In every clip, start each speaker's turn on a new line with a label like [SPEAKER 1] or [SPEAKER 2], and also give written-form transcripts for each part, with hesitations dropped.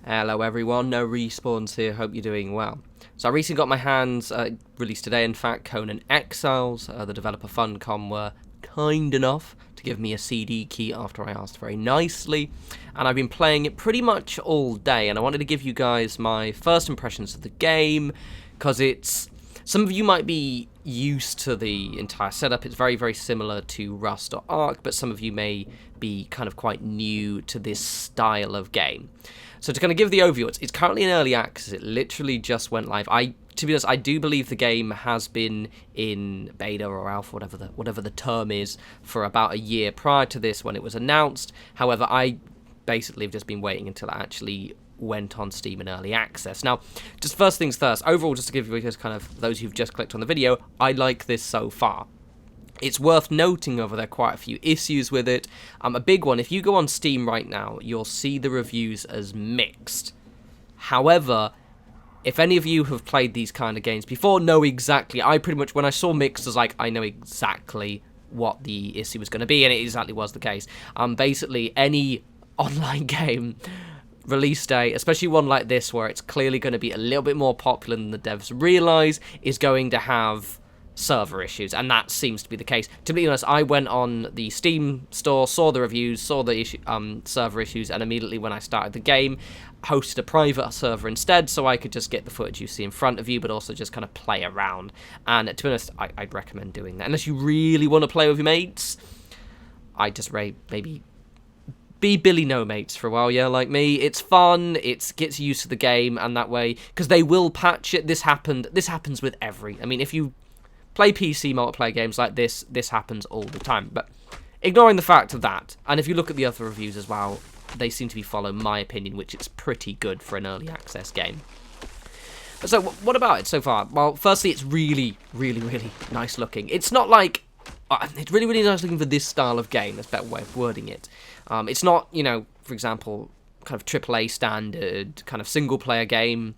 [SPEAKER 1] Hello everyone, no respawns here, hope you're doing well. So I recently got my hands, released today in fact, Conan Exiles. The developer Funcom were kind enough to give me a CD key after I asked very nicely, and I've been playing it pretty much all day, and I wanted to give you guys my first impressions of the game, because some of you might be used to the entire setup. It's very, very similar to Rust or Ark, but some of you may be kind of quite new to this style of game. So to kind of give the overview, it's currently in early access. It literally just went live. To be honest, I do believe the game has been in beta or alpha, whatever the term is, for about a year prior to this when it was announced. However, I basically have just been waiting until it actually went on Steam in early access. Now, just first things first, overall, just to give you guys kind of those who've just clicked on the video, I like this so far. It's worth noting over there quite a few issues with it. A big one, if you go on Steam right now, you'll see the reviews as mixed. However, if any of you have played these kind of games before, know exactly, I pretty much, when I saw mixed, I was like, I know exactly what the issue was going to be, and it exactly was the case. Basically, any online game release day, especially one like this where it's clearly going to be a little bit more popular than the devs realise, is going to have server issues, and that seems to be the case. To be honest, I went on the Steam store, saw the reviews, saw the server issues, and immediately when I started the game, hosted a private server instead, so I could just get the footage you see in front of you, but also just kind of play around. And to be honest, I'd recommend doing that. Unless you really want to play with your mates, I'd just maybe be Billy No Mates for a while, yeah, like me. It's fun, it gets you used to the game, and that way, because they will patch it. This happens with I mean, if you play PC multiplayer games like this happens all the time. But ignoring the fact of that, and if you look at the other reviews as well, they seem to be following my opinion, which is pretty good for an early access game. So what about it so far? Well, firstly, it's really, really, really nice looking. It's not like... it's really, really nice looking for this style of game. That's a better way of wording it. It's not, for example, kind of AAA standard, kind of single-player game,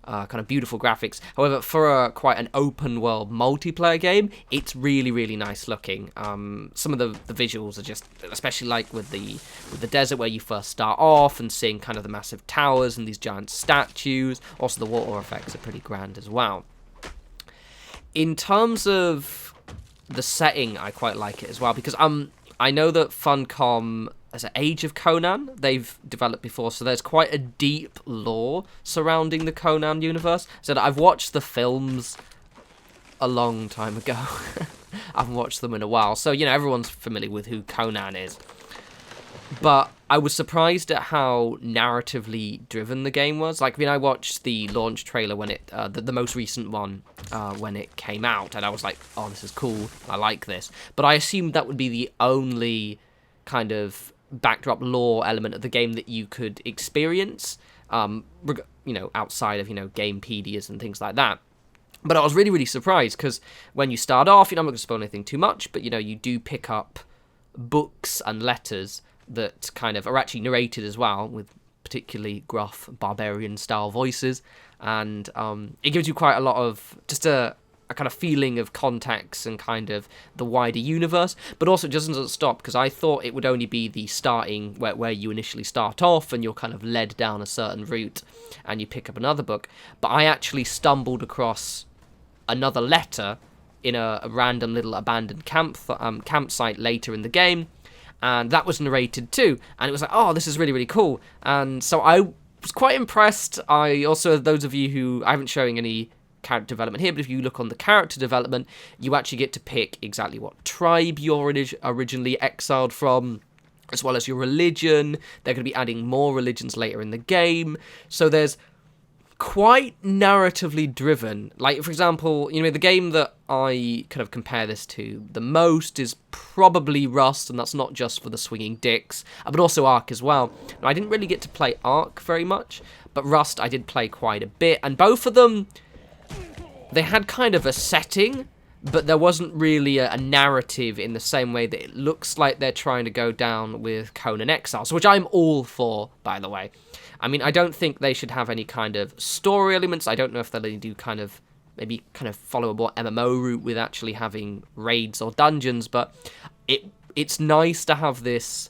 [SPEAKER 1] kind of beautiful graphics. However, for quite an open-world multiplayer game, it's really, really nice looking. Some of the visuals are just, especially like with the desert where you first start off and seeing kind of the massive towers and these giant statues. Also, the water effects are pretty grand as well. In terms of the setting, I quite like it as well, because I know that Funcom, as an Age of Conan, they've developed before, so there's quite a deep lore surrounding the Conan universe. So I've watched the films a long time ago. I haven't watched them in a while, so everyone's familiar with who Conan is. But I was surprised at how narratively driven the game was. Like, I watched the launch trailer when it, the most recent one, when it came out, and I was like, oh, this is cool, I like this. But I assumed that would be the only kind of backdrop lore element of the game that you could experience, outside of, Gamepedias and things like that. But I was really, really surprised, because when you start off, I'm not going to spoil anything too much, but, you do pick up books and letters that kind of are actually narrated as well, with particularly gruff barbarian-style voices, and it gives you quite a lot of, just a kind of feeling of context and kind of the wider universe, but also it doesn't stop, because I thought it would only be the starting, where you initially start off and you're kind of led down a certain route and you pick up another book, but I actually stumbled across another letter in a random little abandoned campsite later in the game, and that was narrated too, and it was like, oh, this is really, really cool, and so I was quite impressed. I also, those of you who, I haven't showing any character development here, but if you look on the character development, you actually get to pick exactly what tribe you're originally exiled from, as well as your religion. They're going to be adding more religions later in the game, so there's quite narratively driven. Like, for example, the game that I kind of compare this to the most is probably Rust, and that's not just for the swinging dicks, but also Ark as well. Now, I didn't really get to play Ark very much, but Rust I did play quite a bit, and both of them, they had kind of a setting, but there wasn't really a narrative in the same way that it looks like they're trying to go down with Conan Exiles, which I'm all for, by the way. I mean, I don't think they should have any kind of story elements. I don't know if they'll do maybe follow a more MMO route with actually having raids or dungeons, but it's nice to have this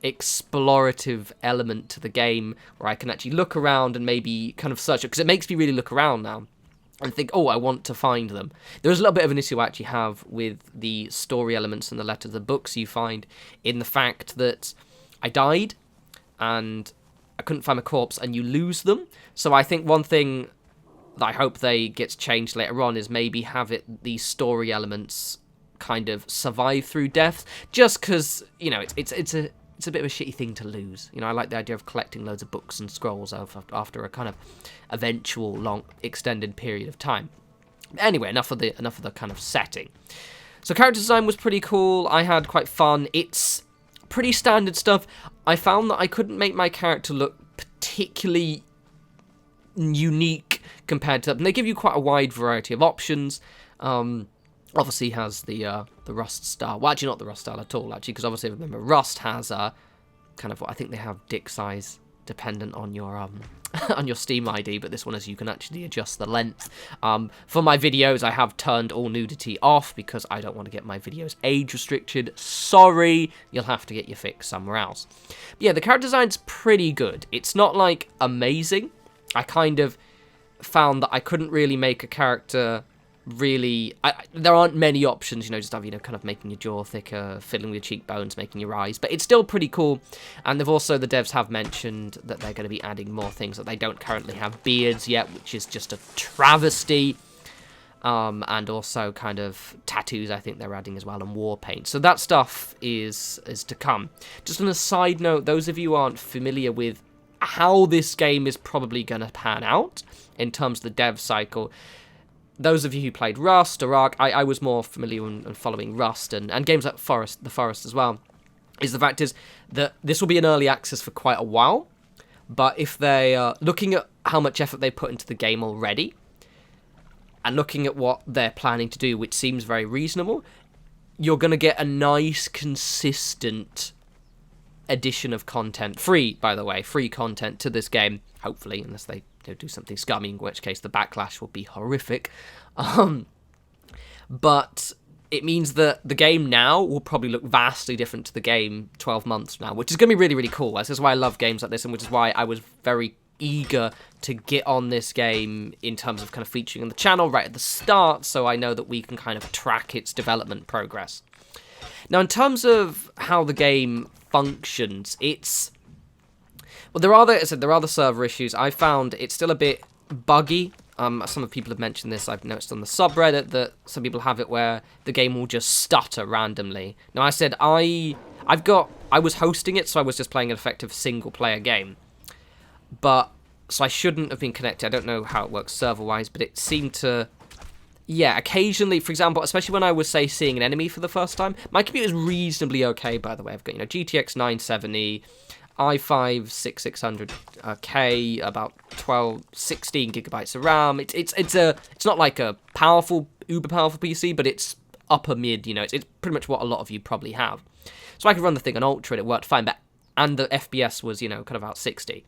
[SPEAKER 1] explorative element to the game where I can actually look around and maybe kind of search it, because it makes me really look around now and think, oh, I want to find them. There's a little bit of an issue I actually have with the story elements and the letters, the books you find, in the fact that I died and I couldn't find my corpse and you lose them. So I think one thing that I hope they gets changed later on is maybe have these story elements kind of survive through death, just because, you know, it's a bit of a shitty thing to lose. You know, I like the idea of collecting loads of books and scrolls after a kind of eventual long extended period of time. Anyway, enough of the kind of setting. So character design was pretty cool. I had quite fun. It's pretty standard stuff. I found that I couldn't make my character look particularly unique compared to, and they give you quite a wide variety of options. Obviously has the Rust style. Well, actually not the Rust style at all, actually, because obviously remember Rust has a kind of, I think they have dick size dependent on your on your Steam ID, but this one is you can actually adjust the length. For my videos, I have turned all nudity off because I don't want to get my videos age restricted. Sorry, you'll have to get your fix somewhere else. But yeah, the character design's pretty good. It's not like amazing. I kind of found that I couldn't really make a character really, there aren't many options, you know, just have, you know, kind of making your jaw thicker, filling your cheekbones, making your eyes, but it's still pretty cool. And they've also, the devs have mentioned that they're going to be adding more things, that they don't currently have beards yet, which is just a travesty. And also kind of tattoos, I think they're adding as well, and war paint. So that stuff is to come. Just on a side note, those of you who aren't familiar with how this game is probably going to pan out in terms of the dev cycle, those of you who played Rust or Ark, I was more familiar and following Rust and games like The Forest as well, is the fact is that this will be an early access for quite a while, but if they are looking at how much effort they put into the game already, and looking at what they're planning to do, which seems very reasonable, you're going to get a nice, consistent addition of content. Free, by the way, free content to this game, hopefully, unless they do something scummy, in which case the backlash will be horrific. But it means that the game now will probably look vastly different to the game 12 months from now, which is going to be really, really cool. This is why I love games like this, and which is why I was very eager to get on this game in terms of kind of featuring on the channel right at the start, so I know that we can kind of track its development progress. Now, in terms of how the game functions, it's... well, there are the server issues. I found it's still a bit buggy. Some of people have mentioned this. I've noticed on the subreddit that some people have it where the game will just stutter randomly. Now, I said I was hosting it, so I was just playing an effective single-player game. But, so I shouldn't have been connected. I don't know how it works server-wise, but it seemed to... yeah, occasionally, for example, especially when I was, say, seeing an enemy for the first time, my computer is reasonably okay, by the way. I've got, you know, GTX 970, i5 6600K, about 16 gigabytes of RAM. It's not like a powerful, uber powerful PC, but it's upper mid, you know, it's pretty much what a lot of you probably have. So I could run the thing on Ultra and it worked fine, and the FPS was, you know, kind of about 60.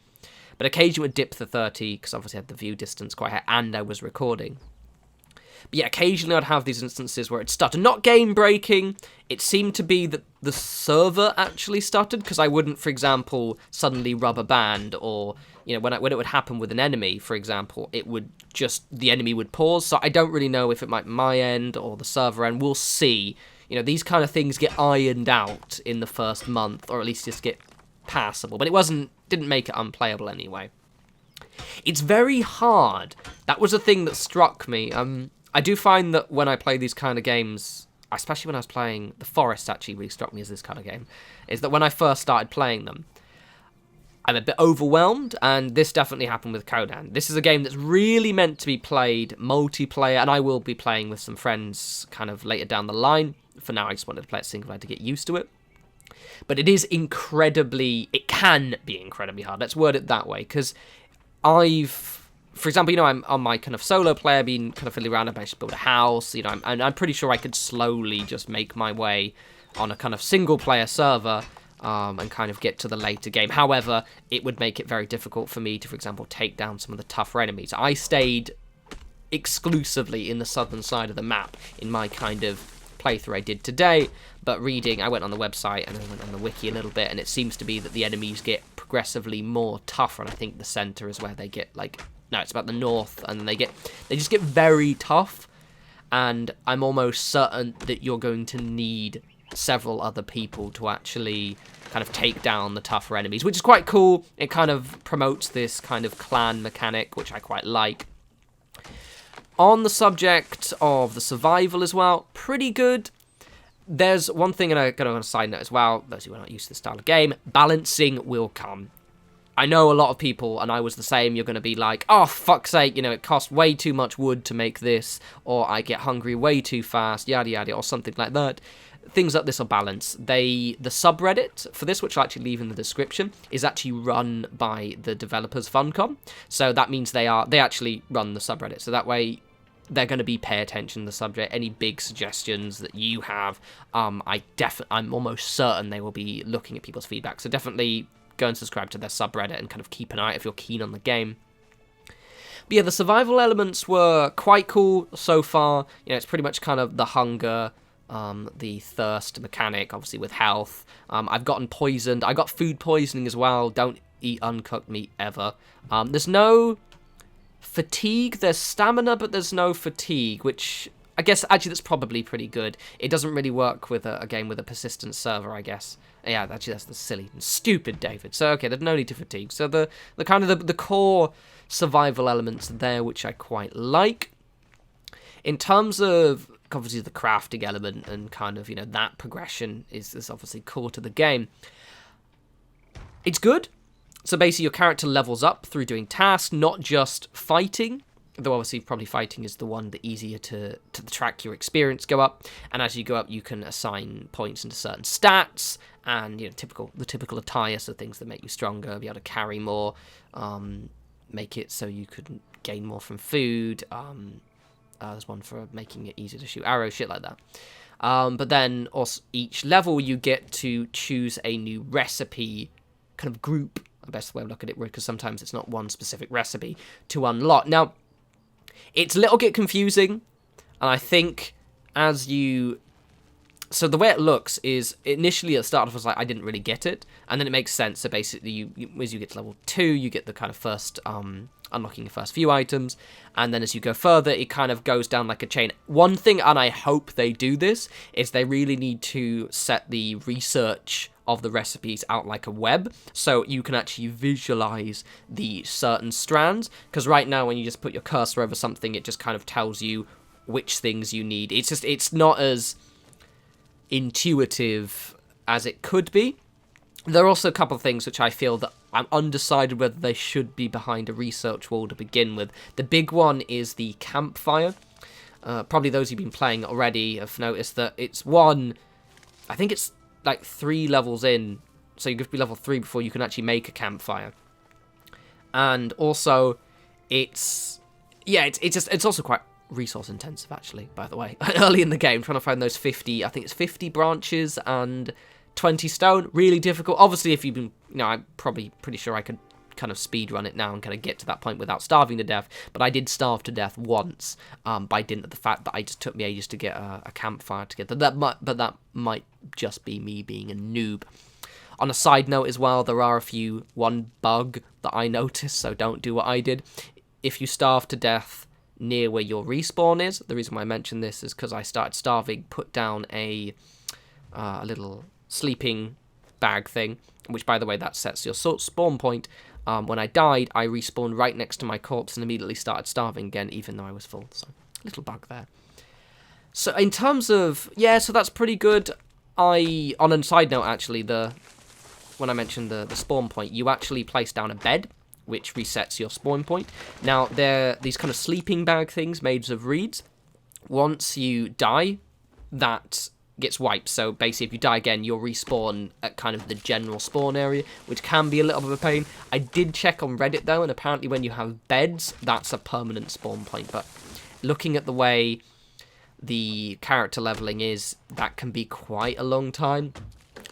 [SPEAKER 1] But occasionally it would dip to 30, because obviously I had the view distance quite high, and I was recording. But yeah, occasionally I'd have these instances where it stuttered. Not game breaking, it seemed to be that the server actually stuttered, because I wouldn't, for example, suddenly rubber band, or, you know, when it would happen with an enemy, for example, it would just, the enemy would pause. So I don't really know if it might be my end or the server end. We'll see. You know, these kind of things get ironed out in the first month, or at least just get passable. But it didn't make it unplayable anyway. It's very hard. That was a thing that struck me. I do find that when I play these kind of games, especially when I was playing The Forest, actually really struck me as this kind of game, is that when I first started playing them, I'm a bit overwhelmed, and this definitely happened with Conan. This is a game that's really meant to be played multiplayer, and I will be playing with some friends kind of later down the line. For now, I just wanted to play it single player to get used to it. But it can be incredibly hard, let's word it that way, because for example, you know, I'm on my kind of solo player, been kind of fiddling around, I managed to build a house, you know, and I'm pretty sure I could slowly just make my way on a kind of single-player server, and kind of get to the later game. However, it would make it very difficult for me to, for example, take down some of the tougher enemies. I stayed exclusively in the southern side of the map, in my kind of playthrough I did today, but reading, I went on the website and I went on the wiki a little bit, and it seems to be that the enemies get progressively more tougher, and I think the center is where they get, like, no, it's about the north, and they just get very tough, and I'm almost certain that you're going to need several other people to actually kind of take down the tougher enemies, which is quite cool. It kind of promotes this kind of clan mechanic, which I quite like. On the subject of the survival as well, pretty good. There's one thing, and I'm going to on a side note as well, those who are not used to this style of game, balancing will come. I know a lot of people, and I was the same, you're going to be like, oh, fuck's sake, you know, it costs way too much wood to make this, or I get hungry way too fast, yada yada, or something like that. Things like this are balanced. The subreddit for this, which I'll actually leave in the description, is actually run by the developers Funcom. So that means they actually run the subreddit. So that way they're going to be pay attention to the subject. Any big suggestions that you have, I'm almost certain they will be looking at people's feedback. So definitely go and subscribe to their subreddit and kind of keep an eye out if you're keen on the game. But yeah, the survival elements were quite cool so far. You know, it's pretty much kind of the hunger, the thirst mechanic, obviously with health. I've gotten poisoned. I got food poisoning as well. Don't eat uncooked meat ever. There's no fatigue. There's stamina, but there's no fatigue, which I guess actually that's probably pretty good. It doesn't really work with a game with a persistent server, I guess. Yeah, actually that's the silly and stupid David. So okay, there's no need to fatigue. So the kind of the core survival elements there, which I quite like. In terms of obviously the crafting element and kind of, you know, that progression is obviously core to the game. It's good. So basically your character levels up through doing tasks, not just fighting, though obviously probably fighting is the one that easier to track your experience go up. And as you go up, you can assign points into certain stats and, you know, the typical attire, so things that make you stronger, be able to carry more, make it so you could gain more from food. There's one for making it easier to shoot arrows, shit like that. But then also each level you get to choose a new recipe kind of group, the best way to look at it, because sometimes it's not one specific recipe to unlock. Now, it's a little bit confusing, and I think as you... So the way it looks is, initially at the start, I was like, I didn't really get it, and then it makes sense. So basically, as you get to level 2, you get the kind of first... unlocking the first few items, and then as you go further, it kind of goes down like a chain. One thing, and I hope they do this, is they really need to set the research of the recipes out like a web, so you can actually visualize the certain strands, because right now when you just put your cursor over something, it just kind of tells you which things you need. It's not as intuitive as it could be. There are also a couple of things which I feel that I'm undecided whether they should be behind a research wall to begin with. The big one is the campfire. Probably those who've been playing already have noticed that it's one... I think it's like 3 levels in, so you have to be level 3 before you can actually make a campfire. And also, it's also quite resource intensive, actually, by the way. Early in the game, trying to find those 50, I think it's 50 branches and 20 stone, really difficult. Obviously, if you've been, you know, I'm probably pretty sure I could kind of speed run it now and kind of get to that point without starving to death, but I did starve to death once by dint of the fact that it just took me ages to get a campfire together. But that might just be me being a noob. On a side note as well, there are one bug that I noticed, so don't do what I did. If you starve to death near where your respawn is, the reason why I mention this is because I started starving, put down a little sleeping bag thing, which, by the way, that sets your spawn point. When I died, I respawned right next to my corpse and immediately started starving again, even though I was full. So, little bug there. So, in terms of... Yeah, so that's pretty good. On a side note, actually, when I mentioned the spawn point, you actually place down a bed, which resets your spawn point. Now, they're these kind of sleeping bag things made of reeds. Once you die, that gets wiped. So basically, if you die again, you'll respawn at kind of the general spawn area, which can be a little bit of a pain. I did check on Reddit, though, and apparently when you have beds, that's a permanent spawn point. But looking at the way the character leveling is, that can be quite a long time.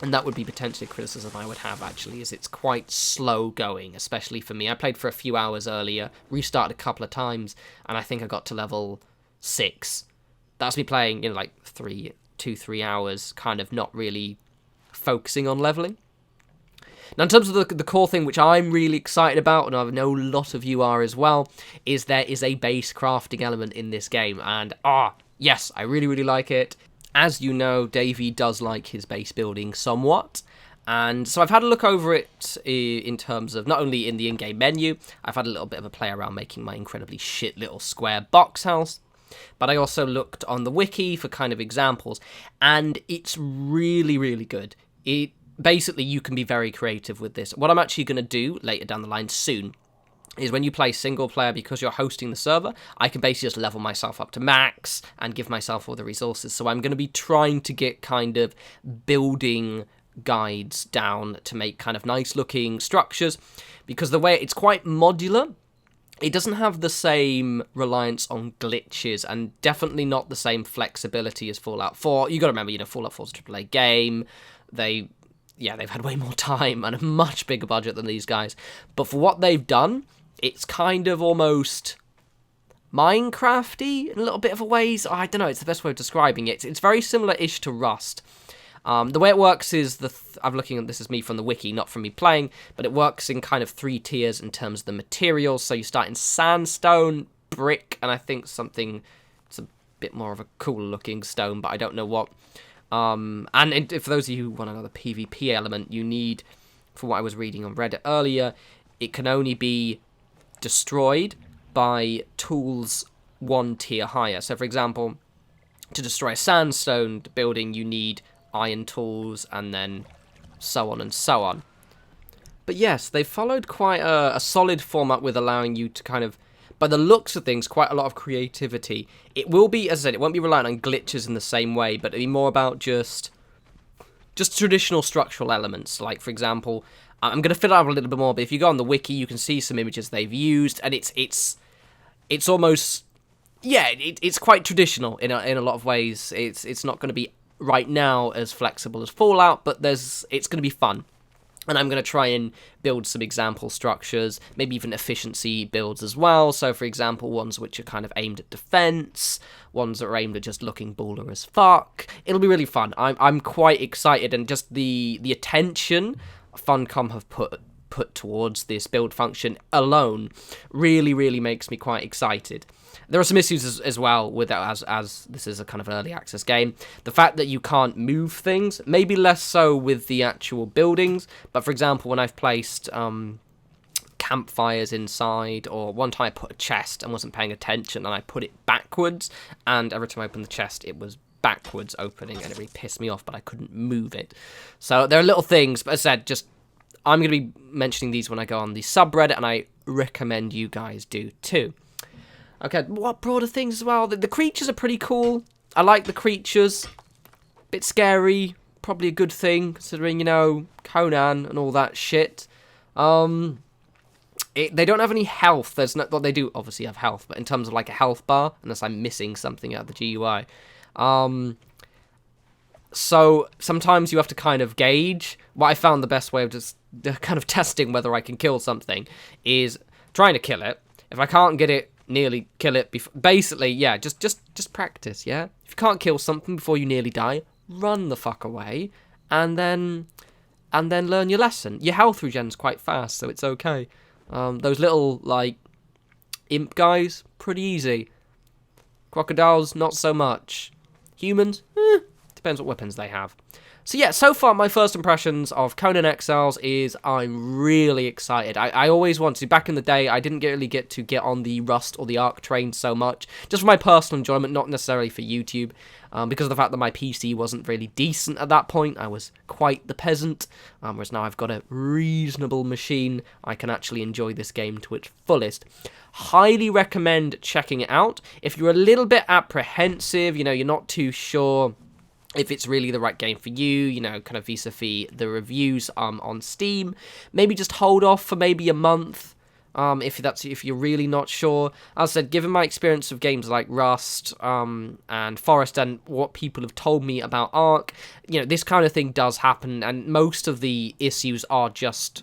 [SPEAKER 1] And that would be potentially a criticism I would have, actually, is it's quite slow going, especially for me. I played for a few hours earlier, restarted a couple of times, and I think I got to level 6. That's me playing, you know, like 3 2-3 hours kind of not really focusing on leveling. Now, in terms of the core thing, which I'm really excited about, and I know a lot of you are as well, is there is a base crafting element in this game. And, yes, I really, really like it. As you know, Davey does like his base building somewhat. And so I've had a look over it in terms of not only in the in-game menu, I've had a little bit of a play around making my incredibly shit little square box house. But I also looked on the wiki for kind of examples. And it's really, really good. Basically, you can be very creative with this. What I'm actually going to do later down the line soon is when you play single player, because you're hosting the server, I can basically just level myself up to max and give myself all the resources. So I'm going to be trying to get kind of building guides down to make kind of nice looking structures, because the way it's quite modular, it doesn't have the same reliance on glitches and definitely not the same flexibility as Fallout 4. You got to remember, Fallout 4 is a AAA game. They've had way more time and a much bigger budget than these guys. But for what they've done, it's kind of almost Minecraft-y in a little bit of a ways. I don't know, it's the best way of describing it. It's very similar-ish to Rust. The way it works is, I'm looking at this as me from the wiki, not from me playing, but it works in kind of 3 tiers in terms of the materials. So you start in sandstone, brick, and I think it's a bit more of a cool-looking stone, but I don't know what. And for those of you who want another PvP element, you need, for what I was reading on Reddit earlier, it can only be destroyed by tools 1 tier higher. So, for example, to destroy a sandstone building, you need iron tools, and then so on and so on. But yes, they followed quite a solid format with allowing you to kind of, by the looks of things, quite a lot of creativity. It will be, as I said, it won't be reliant on glitches in the same way, but it'll be more about just traditional structural elements. Like, for example, I'm going to fill it out a little bit more, but if you go on the wiki, you can see some images they've used, and it's almost, it's quite traditional in a lot of ways. It's not going to be right now as flexible as Fallout, but it's going to be fun. And I'm going to try and build some example structures, maybe even efficiency builds as well. So, for example, ones which are kind of aimed at defense, ones that are aimed at just looking baller as fuck. It'll be really fun. I'm quite excited, and just the attention Funcom have put towards this build function alone really, really makes me quite excited. There are some issues as well with that, as this is a kind of early access game. The fact that you can't move things, maybe less so with the actual buildings, but for example, when I've placed campfires inside, or one time I put a chest and wasn't paying attention, and I put it backwards, and every time I opened the chest, it was backwards opening, and it really pissed me off, but I couldn't move it. So there are little things, but as I said, I'm going to be mentioning these when I go on the subreddit, and I recommend you guys do too. Okay, what broader things as well? The creatures are pretty cool. I like the creatures. Bit scary. Probably a good thing, considering, Conan and all that shit. They don't have any health. Well, they do obviously have health, but in terms of like a health bar, unless I'm missing something out of the GUI. So sometimes you have to kind of gauge. What I found the best way of just kind of testing whether I can kill something is trying to kill it. If I can't get it, nearly kill it before. Basically, yeah, just practice, yeah? If you can't kill something before you nearly die, run the fuck away, and then learn your lesson. Your health regens quite fast, so it's okay. Those little, like, imp guys, pretty easy. Crocodiles, not so much. Humans, depends what weapons they have. So yeah, so far my first impressions of Conan Exiles is I'm really excited. I always wanted to. Back in the day, I didn't really get to get on the Rust or the Ark train so much. Just for my personal enjoyment, not necessarily for YouTube. Because of the fact that my PC wasn't really decent at that point. I was quite the peasant. Whereas now I've got a reasonable machine. I can actually enjoy this game to its fullest. Highly recommend checking it out. If you're a little bit apprehensive, you're not too sure if it's really the right game for you, kind of vis-a-vis the reviews on Steam, maybe just hold off for maybe a month, if you're really not sure. As I said, given my experience of games like Rust and Forest, and what people have told me about Ark, this kind of thing does happen, and most of the issues are just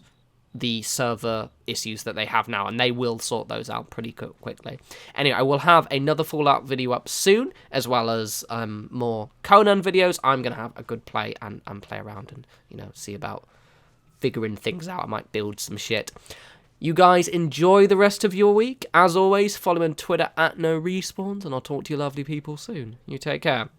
[SPEAKER 1] the server issues that they have now, and they will sort those out pretty quickly. Anyway, I will have another Fallout video up soon, as well as more Conan videos. I'm going to have a good play and play around and, you know, see about figuring things out. I might build some shit. You guys enjoy the rest of your week. As always, follow me on Twitter at norespawns, and I'll talk to you lovely people soon. You take care.